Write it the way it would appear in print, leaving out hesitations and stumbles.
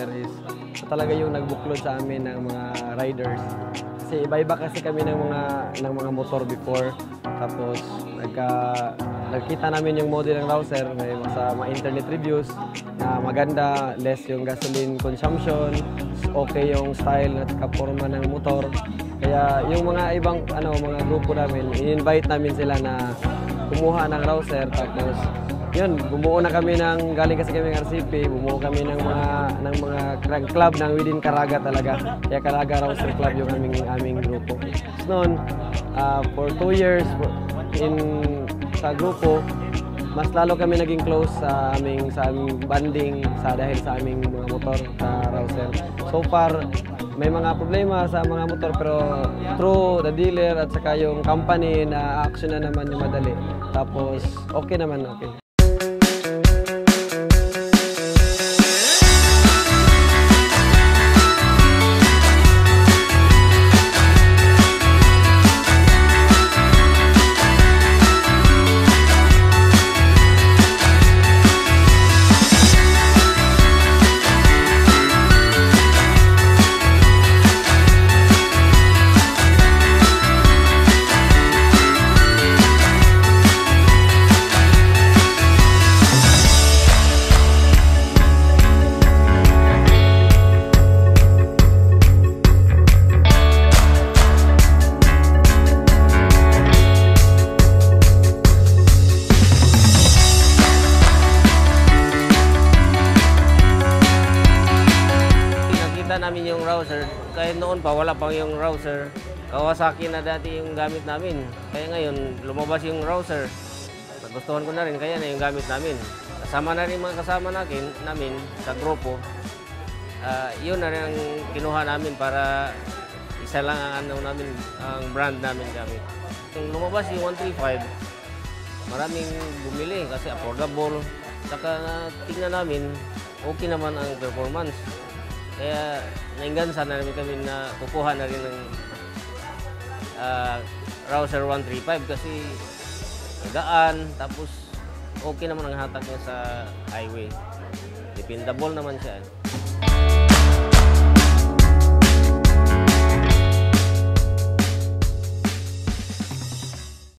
router is talaga yung nagbuklod sa amin ng mga riders. Kasi iba-iba kasi kami ng mga motor before. Tapos nagkita namin yung model ng router sa mga internet reviews na maganda, less yung gasoline consumption, okay yung style at kaporma ng motor. Kaya yung mga ibang mga grupo namin, i-invite namin sila na kumuha ng router. Tapos yun, bumuo na kami galing kasi kami ng RCP, bumuo kami ng mga club ng within Caraga talaga. Kaya Caraga Rouser Club yung aming grupo. So noon, for 2 years sa grupo, mas lalo kami naging close sa aming banding dahil sa aming mga motor sa Rouser. So far, may mga problema sa mga motor pero through the dealer at saka yung company na action na naman yung madali. Tapos okay naman, okay. Namin yung router, kahit noon pa wala pang yung router, Kawasaki na dati yung gamit namin. Kaya ngayon lumabas yung router, nagustuhan ko na rin, kaya na yung gamit namin. Kasama na rin mga kasama namin sa grupo, yun na rin ang kinuha namin para isa lang ang brand namin gamit. Yung lumabas yung 135, maraming bumili kasi affordable. Saka tingnan namin, okay naman ang performance. Kaya naingansa na namin kami na kukuha na rin ng Rouser 135 kasi gaan, tapos okay naman ang hatak niya sa highway. Dependable naman siya.